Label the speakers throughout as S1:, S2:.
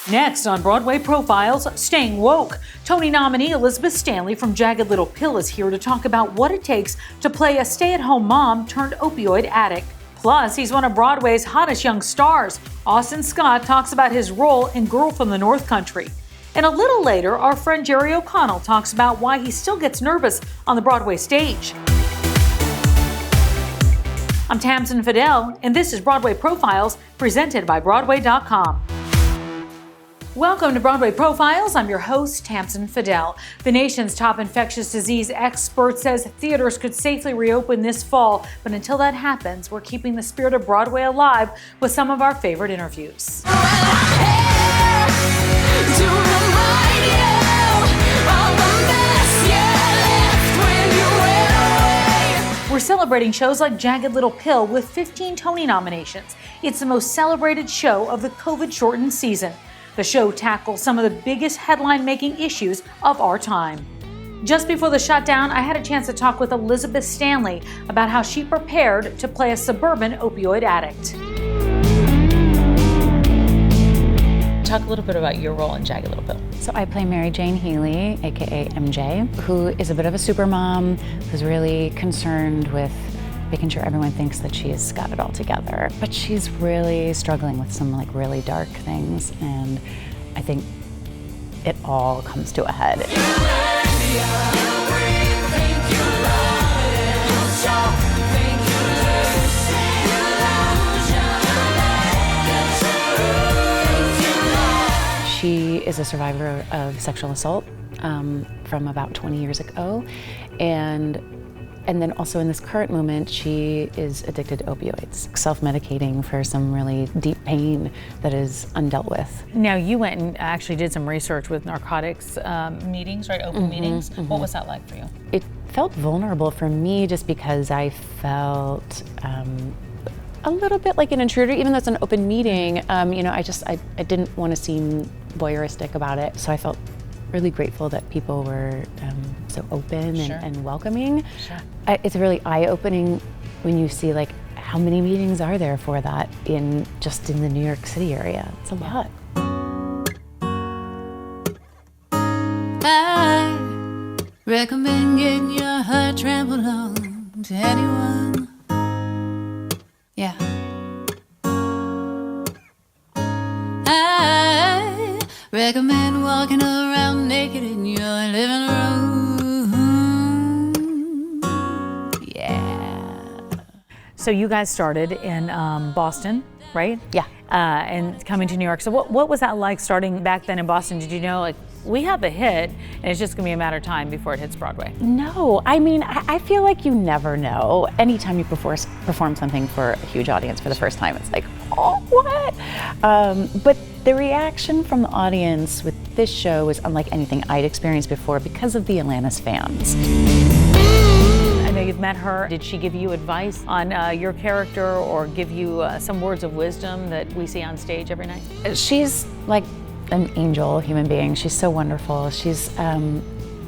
S1: Next on Broadway Profiles, staying woke. Tony nominee Elizabeth Stanley from Jagged Little Pill is here to talk about what it takes to play a stay-at-home mom turned opioid addict. Plus, he's one of Broadway's hottest young stars. Austin Scott talks about his role in Girl from the North Country. And a little later, our friend Jerry O'Connell talks about why he still gets nervous on the Broadway stage. I'm Tamsen Fadal, and this is Broadway Profiles, presented by Broadway.com. Welcome to Broadway Profiles. I'm your host, Tamsen Fadal. The nation's top infectious disease expert says theaters could safely reopen this fall, but until that happens, we're keeping the spirit of Broadway alive with some of our favorite interviews. We're celebrating shows like Jagged Little Pill with 15 Tony nominations. It's the most celebrated show of the COVID-shortened season. The show tackles some of the biggest headline-making issues of our time. Just before the shutdown, I had a chance to talk with Elizabeth Stanley about how she prepared to play a suburban opioid addict. Talk a little bit about your role in Jagged Little Pill.
S2: So I play Mary Jane Healy, aka MJ, who is a bit of a super mom, who's really concerned with making sure everyone thinks that she's got it all together. But she's really struggling with some really dark things, and I think it all comes to a head. She is a survivor of sexual assault from about 20 years ago, and then also in this current moment, she is addicted to opioids, self-medicating for some really deep pain that is undealt with.
S1: Now, you went and actually did some research with narcotics meetings, right? Open meetings. What was that like for you?
S2: It felt vulnerable for me just because I felt a little bit like an intruder, even though it's an open meeting. I didn't want to seem voyeuristic about it, so I felt really grateful that people were so open and welcoming.
S1: Sure.
S2: It's really eye-opening when you see how many meetings are there for that in the New York City area. It's a lot.
S3: I recommend getting your heart trampled on to anyone. Yeah. I recommend walking around naked in your living room. Yeah.
S1: So you guys started in Boston, right?
S2: Yeah.
S1: And coming to New York. So what was that like starting back then in Boston? Did you know, we have a hit and it's just gonna be a matter of time before it hits Broadway?
S2: No, I feel like you never know. Anytime you perform something for a huge audience for the first time, it's like, oh, what? But the reaction from the audience with this show was unlike anything I'd experienced before because of the Atlantis fans.
S1: I know you've met her. Did she give you advice on your character or give you some words of wisdom that we see on stage every night?
S2: She's like an angel human being. She's so wonderful. She's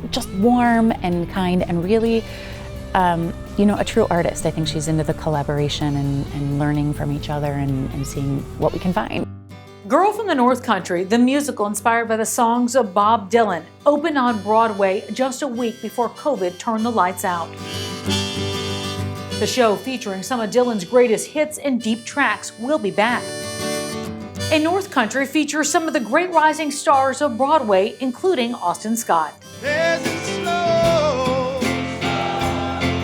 S2: just warm and kind and really, a true artist. I think she's into the collaboration and learning from each other and seeing what we can find.
S1: Girl from the North Country, the musical inspired by the songs of Bob Dylan, opened on Broadway just a week before COVID turned the lights out. The show, featuring some of Dylan's greatest hits and deep tracks, will be back. And North Country features some of the great rising stars of Broadway, including Austin Scott.
S4: There's a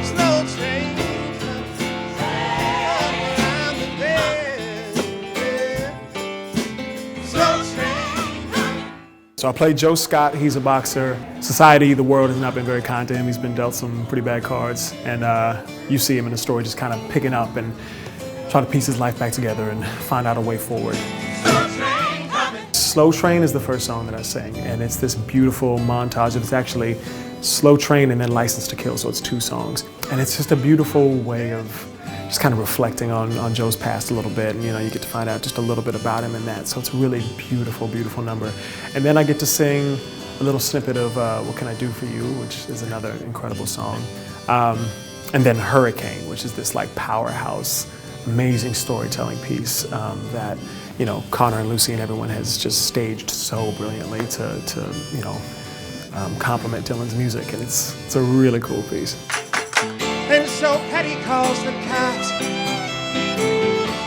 S4: slow train down the bed. Slow train. So I played Joe Scott. He's a boxer. Society, the world has not been very kind to him. He's been dealt some pretty bad cards. And you see him in the story just kind of picking up and trying to piece his life back together and find out a way forward. Slow Train is the first song that I sing, and it's this beautiful montage. It's actually Slow Train and then License to Kill, so it's two songs. And it's just a beautiful way of just kind of reflecting on Joe's past a little bit, and you get to find out just a little bit about him in that. So it's a really beautiful, beautiful number. And then I get to sing a little snippet of What Can I Do For You, which is another incredible song. And then Hurricane, which is this powerhouse, amazing storytelling piece that you know, Connor and Lucy and everyone has just staged so brilliantly to you know, complement Dylan's music, and it's a really cool piece.
S5: And so Patty calls the cops,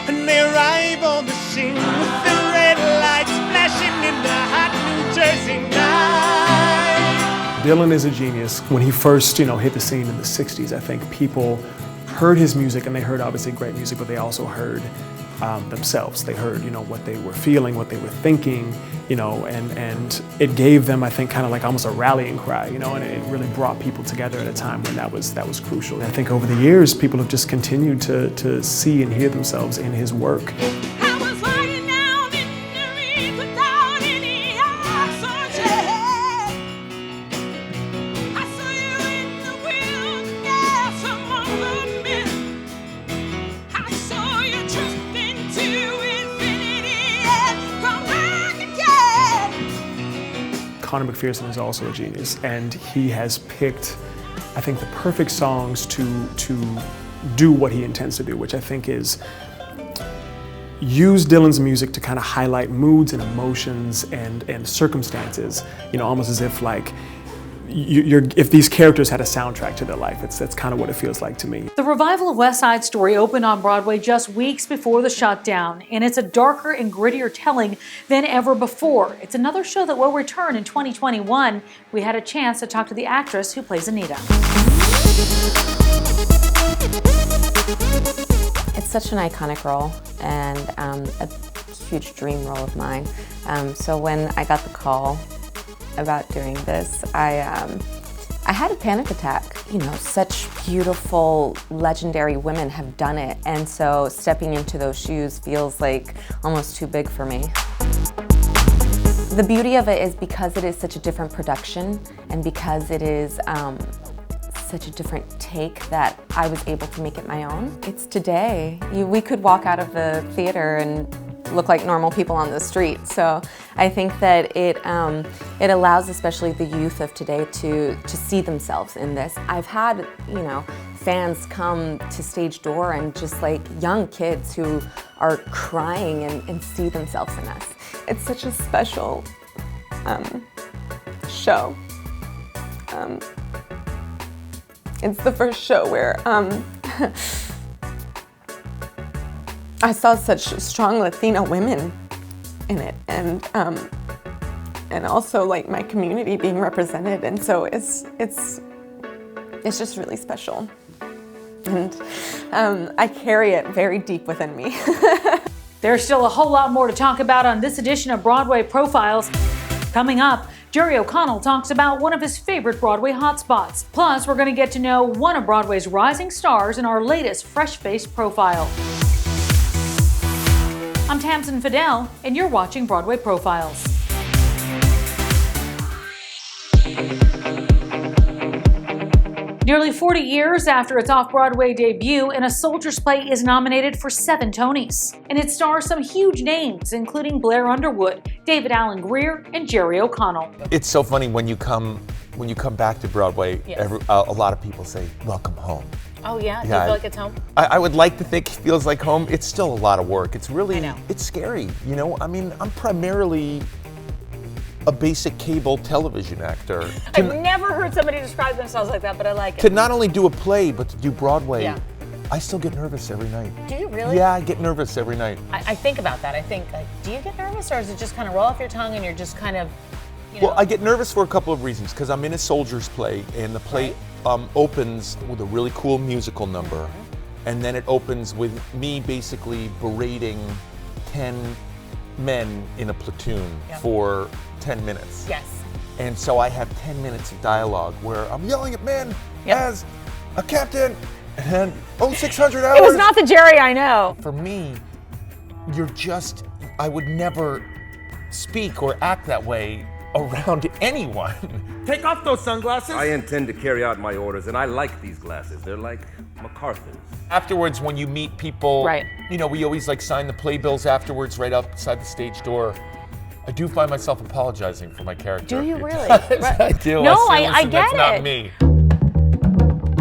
S5: and they arrive on the scene with the red lights flashing in the hot New Jersey night.
S4: Dylan is a genius. When he first, you know, hit the scene in the 60s, I think people heard his music, and they heard obviously great music, but they also heard themselves. They heard, you know, what they were feeling, what they were thinking, you know, and it gave them, I think, kind of like almost a rallying cry, you know, and it really brought people together at a time when that was crucial. And I think over the years, people have just continued to see and hear themselves in his work. Conor McPherson is also a genius, and he has picked, I think, the perfect songs to do what he intends to do, which I think is use Dylan's music to kind of highlight moods and emotions and circumstances, you know, almost as if like if these characters had a soundtrack to their life. That's kind of what it feels like to me.
S1: The revival of West Side Story opened on Broadway just weeks before the shutdown, and it's a darker and grittier telling than ever before. It's another show that will return in 2021. We had a chance to talk to the actress who plays Anita.
S6: It's such an iconic role and a huge dream role of mine. So when I got the call about doing this, I had a panic attack. You know, such beautiful, legendary women have done it, and so stepping into those shoes feels like almost too big for me. The beauty of it is because it is such a different production, and because it is such a different take, that I was able to make it my own. It's today. We could walk out of the theater and look like normal people on the street. So I think that it allows especially the youth of today to see themselves in this. I've had, you know, fans come to stage door and just like young kids who are crying and see themselves in us. It's such a special show. It's the first show where I saw such strong Latina women in it, and also like my community being represented, and so it's just really special, and I carry it very deep within me.
S1: There's still a whole lot more to talk about on this edition of Broadway Profiles. Coming up, Jerry O'Connell talks about one of his favorite Broadway hotspots. Plus, we're going to get to know one of Broadway's rising stars in our latest fresh-faced profile. I'm Tamsen Fadal, and you're watching Broadway Profiles. Nearly 40 years after its off-Broadway debut, And a Soldier's Play is nominated for 7 Tonys. And it stars some huge names, including Blair Underwood, David Alan Grier, and Jerry O'Connell.
S7: It's so funny when you come back to Broadway,
S8: Yes.
S7: A lot of people say, welcome home.
S8: Oh yeah? Do
S7: Yeah,
S8: you feel like it's home?
S7: I would like to think it feels like home. It's still a lot of work. It's really,
S8: I know.
S7: it's scary, you know? I mean, I'm primarily a basic cable television actor.
S8: I've never heard somebody describe themselves like that, but I like it.
S7: To not only do a play, but to do Broadway,
S8: Yeah.
S7: I still get nervous every night.
S8: Do you really?
S7: Yeah, I get nervous every night.
S8: I think about that. I think, like, do you get nervous, or does it just kind of roll off your tongue and you're just kind of, you know?
S7: Well, I get nervous for a couple of reasons, because I'm in a soldier's play, and the play opens with a really cool musical number, and then it opens with me basically berating 10 men in a platoon for 10 minutes.
S8: Yes.
S7: And so I have 10 minutes of dialogue where I'm yelling at men as a captain, and 600 hours.
S8: It was not the Jerry I know.
S7: For me, I would never speak or act that way around anyone.
S5: Take off those sunglasses.
S9: I intend to carry out my orders, and I like these glasses. They're like MacArthur's.
S7: Afterwards, when you meet people,
S8: Right.
S7: you know, we always like sign the playbills afterwards right outside the stage door. I do find myself apologizing for my character.
S8: Do you really?
S7: I do.
S8: No,
S7: say,
S8: I
S7: "Listen,
S8: get
S7: that's not
S8: it."
S7: me.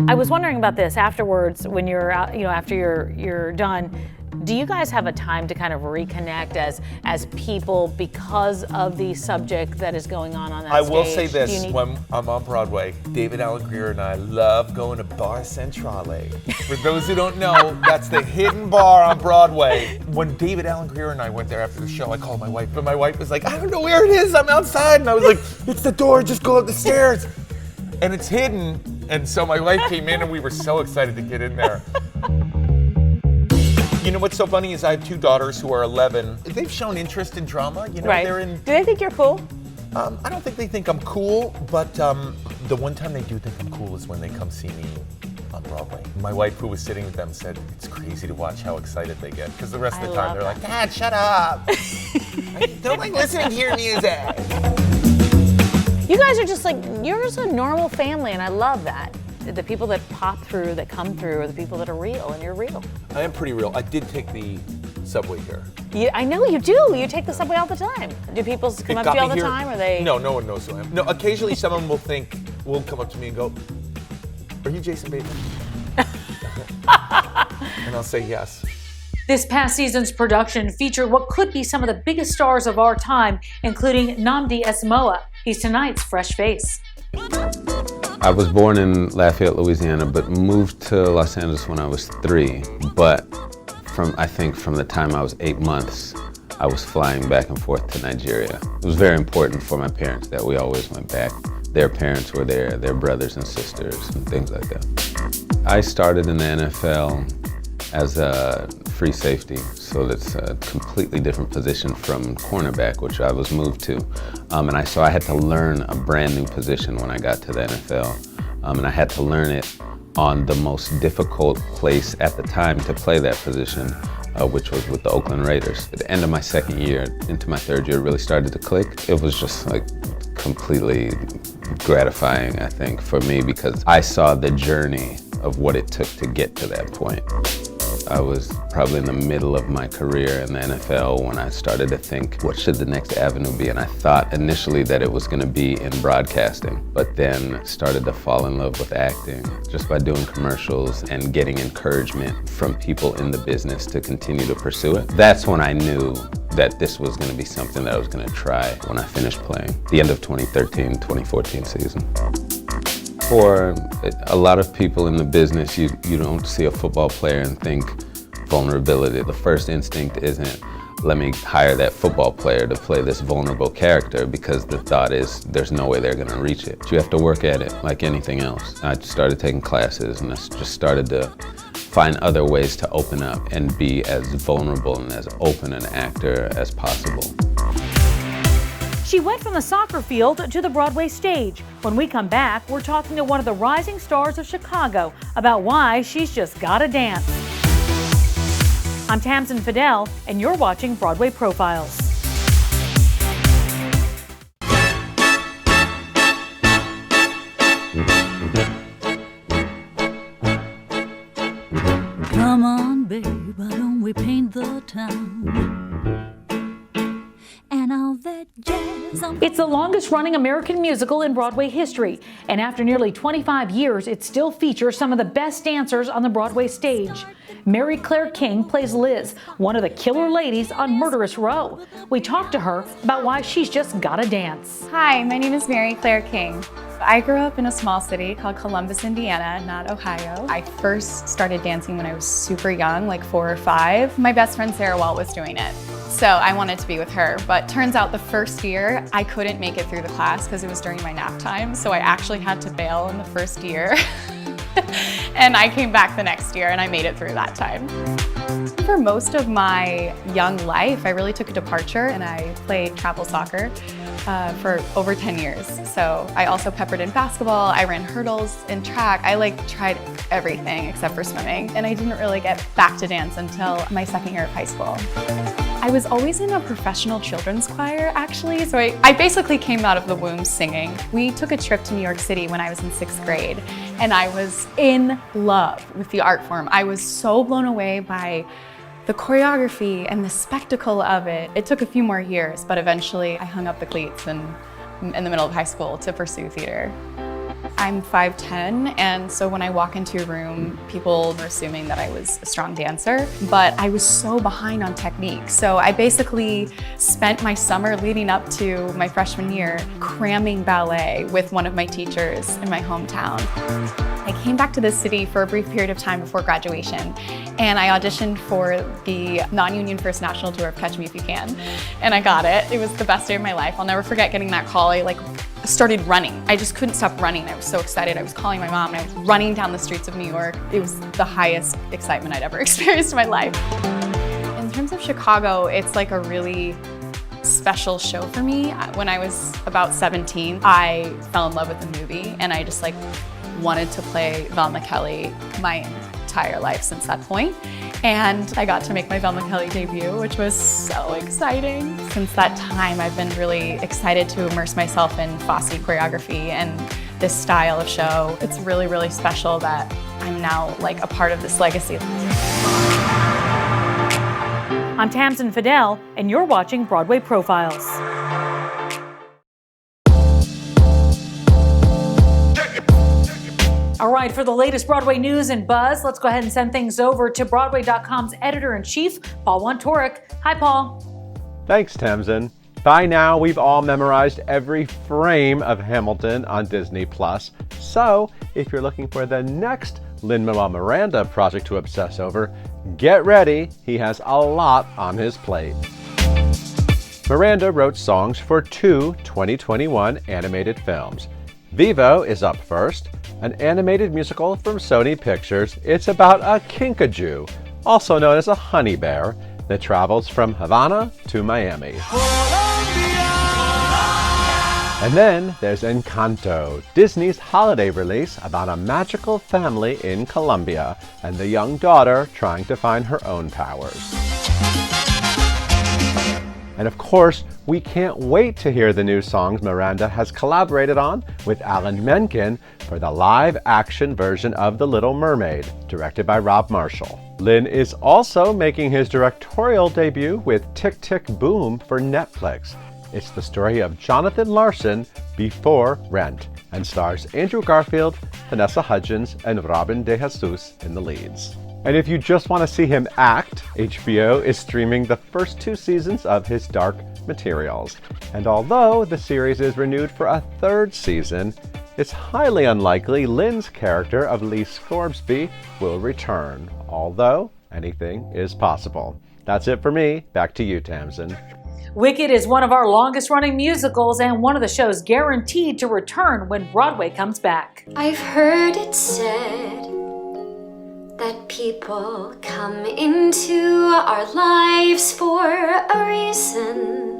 S1: I was wondering about this afterwards, when you're out, you know, after you're done.
S8: Do you guys have a time to kind of reconnect as people because of the subject that is going on that
S7: I
S8: stage?
S7: will say this, when I'm on Broadway, David Alan Grier and I love going to Bar Centrale. For those who don't know, that's the hidden bar on Broadway. When David Alan Grier and I went there after the show, I called my wife, but my wife was like, I don't know where it is, I'm outside. And I was like, it's the door, just go up the stairs. And it's hidden. And so my wife came in and we were so excited to get in there. You know what's so funny is I have two daughters who are 11. They've shown interest in drama. You know,
S8: Right.
S7: they're in.
S8: Do they think you're cool?
S7: I don't think they think I'm cool, but the one time they do think I'm cool is when they come see me on Broadway. My wife, who was sitting with them, said it's crazy to watch how excited they get, because the rest of the time they're like, Dad, shut up. I don't like listening to your music.
S8: You guys are just like, you're just a normal family, and I love that. The people that pop through, that come through, are the people that are real, and you're real.
S7: I am pretty real. I did take the subway here.
S8: I know you do. You take the subway all the time. Do people come up to you all the time, or they?
S7: No, no one knows who I am. No, occasionally someone will come up to me and go, are you Jason Bateman? And I'll say yes.
S1: This past season's production featured what could be some of the biggest stars of our time, including Nnamdi Asomugha. He's tonight's fresh face.
S10: I was born in Lafayette, Louisiana, but moved to Los Angeles when I was 3. But I think from the time I was 8 months, I was flying back and forth to Nigeria. It was very important for my parents that we always went back. Their parents were there, their brothers and sisters, and things like that. I started in the NFL as a free safety, so that's a completely different position from cornerback, which I was moved to. And I had to learn a brand new position when I got to the NFL. And I had to learn it on the most difficult place at the time to play that position, which was with the Oakland Raiders. At the end of my second year, into my third year, it really started to click. It was just like completely gratifying, I think, for me, because I saw the journey of what it took to get to that point. I was probably in the middle of my career in the NFL when I started to think, what should the next avenue be? And I thought initially that it was going to be in broadcasting, but then started to fall in love with acting just by doing commercials and getting encouragement from people in the business to continue to pursue it. That's when I knew that this was going to be something that I was going to try when I finished playing, the end of 2013-2014 season. For a lot of people in the business, you don't see a football player and think vulnerability. The first instinct isn't, let me hire that football player to play this vulnerable character, because the thought is there's no way they're gonna reach it. You have to work at it like anything else. I started taking classes and I just started to find other ways to open up and be as vulnerable and as open an actor as possible.
S1: She went from the soccer field to the Broadway stage. When we come back, we're talking to one of the rising stars of Chicago about why she's just gotta dance. I'm Tamsen Fadal, and you're watching Broadway Profiles.
S3: Come on, babe, why don't we paint the town? And all that jazz on.
S1: It's the longest running American musical in Broadway history, and after nearly 25 years, it still features some of the best dancers on the Broadway stage. Mary Claire King plays Liz, one of the killer ladies on Murderous Row. We talked to her about why she's just gotta dance.
S11: Hi, my name is Mary Claire King. I grew up in a small city called Columbus, Indiana, not Ohio. I first started dancing when I was super young, like 4 or 5. My best friend Sarah Walt was doing it, so I wanted to be with her. But turns out the first year, I couldn't make it through the class because it was during my nap time, so I actually had to bail in the first year. And I came back the next year and I made it through that time. For most of my young life, I really took a departure and I played travel soccer for over 10 years. So I also peppered in basketball, I ran hurdles and track. I tried everything except for swimming. And I didn't really get back to dance until my second year of high school. I was always in a professional children's choir, actually, so I basically came out of the womb singing. We took a trip to New York City when I was in 6th grade, and I was in love with the art form. I was so blown away by the choreography and the spectacle of it. It took a few more years, but eventually I hung up the cleats in the middle of high school to pursue theater. I'm 5'10", and so when I walk into a room, people are assuming that I was a strong dancer, but I was so behind on technique. So I basically spent my summer leading up to my freshman year cramming ballet with one of my teachers in my hometown. I came back to this city for a brief period of time before graduation, and I auditioned for the non-union First National Tour of Catch Me If You Can, and I got it. It was the best day of my life. I'll never forget getting that call. I started running. I just couldn't stop running. I was so excited. I was calling my mom, and I was running down the streets of New York. It was the highest excitement I'd ever experienced in my life. In terms of Chicago, it's like a really special show for me. When I was about 17, I fell in love with the movie, and I just wanted to play Velma Kelly my entire life since that point. And I got to make my Velma Kelly debut, which was so exciting. Since that time, I've been really excited to immerse myself in FOSSE choreography and this style of show. It's really, really special that I'm now a part of this legacy.
S1: I'm Tamsen Fadal, and you're watching Broadway Profiles. All right, for the latest Broadway news and buzz, let's go ahead and send things over to Broadway.com's editor-in-chief, Paul Wontorek. Hi, Paul.
S12: Thanks, Tamsen. By now, we've all memorized every frame of Hamilton on Disney+. So, if you're looking for the next Lin-Manuel Miranda project to obsess over, get ready. He has a lot on his plate. Miranda wrote songs for 2 2021 animated films. Vivo is up first, an animated musical from Sony Pictures. It's about a kinkajou, also known as a honey bear, that travels from Havana to Miami. And then there's Encanto, Disney's holiday release about a magical family in Colombia and the young daughter trying to find her own powers. And of course, we can't wait to hear the new songs Miranda has collaborated on with Alan Menken for the live-action version of The Little Mermaid, directed by Rob Marshall. Lin is also making his directorial debut with Tick, Tick, Boom for Netflix. It's the story of Jonathan Larson before Rent, and stars Andrew Garfield, Vanessa Hudgens, and Robin De Jesus in the leads. And if you just want to see him act, HBO is streaming the first 2 seasons of his Dark Materials. And although the series is renewed for a 3rd season, it's highly unlikely Lin's character of Lee Scorbsby will return, although anything is possible. That's it for me. Back to you, Tamsen.
S1: Wicked is one of our longest-running musicals and one of the shows guaranteed to return when Broadway comes back.
S13: I've heard it said that people come into our lives for a reason.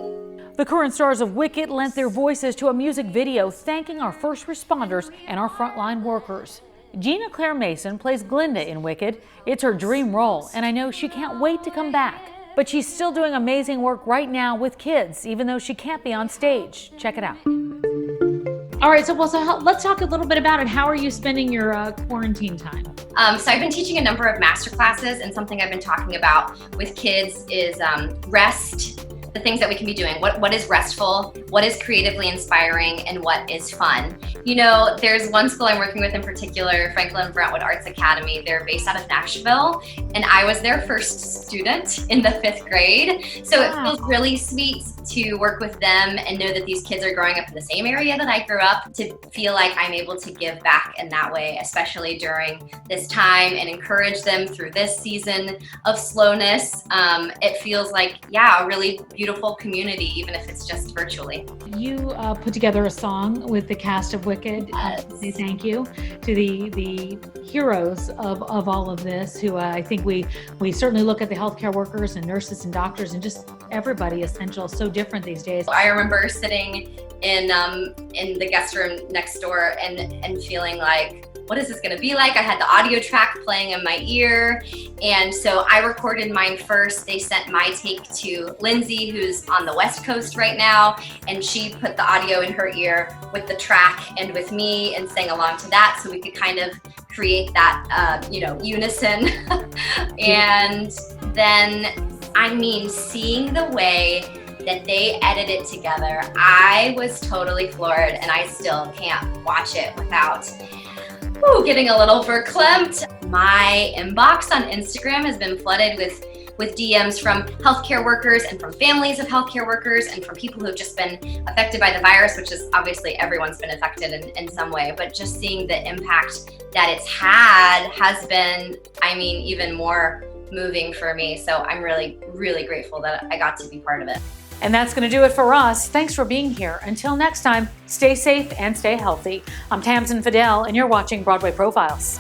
S1: The current stars of Wicked lent their voices to a music video thanking our first responders and our frontline workers. Gina Claire Mason plays Glinda in Wicked. It's her dream role, and I know she can't wait to come back. But she's still doing amazing work right now with kids, even though she can't be on stage. Check it out. All right, so let's talk a little bit about it. How are you spending your quarantine time?
S14: So I've been teaching a number of master classes, and something I've been talking about with kids is rest, the things that we can be doing. What is restful, what is creatively inspiring, and what is fun. You know, there's one school I'm working with in particular, Franklin Brentwood Arts Academy. They're based out of Nashville, and I was their first student in the 5th grade. So it feels really sweet to work with them and know that these kids are growing up in the same area that I grew up, to feel like I'm able to give back in that way, especially during this time, and encourage them through this season of slowness. It feels like, a really beautiful community, even if it's just virtually.
S1: You put together a song with the cast of Wicked. Say thank you to the heroes of all of this, who I think we certainly look at the healthcare workers and nurses and doctors and just everybody essential, so different these days.
S14: I remember sitting in the guest room next door and feeling like, what is this gonna be like? I had the audio track playing in my ear, and so I recorded mine first. They sent my take to Lindsay, who's on the West Coast right now, and she put the audio in her ear with the track and with me and sang along to that, so we could kind of create that unison. And then, seeing the way that they edited together, I was totally floored, and I still can't watch it without getting a little verklempt. My inbox on Instagram has been flooded with DMs from healthcare workers and from families of healthcare workers and from people who've just been affected by the virus, which is obviously everyone's been affected in some way, but just seeing the impact that it's had has been, I mean, even more moving for me. So I'm really, really grateful that I got to be part of it.
S1: And that's going to do it for us. Thanks for being here. Until next time, stay safe and stay healthy. I'm Tamsen Fadal, and you're watching Broadway Profiles.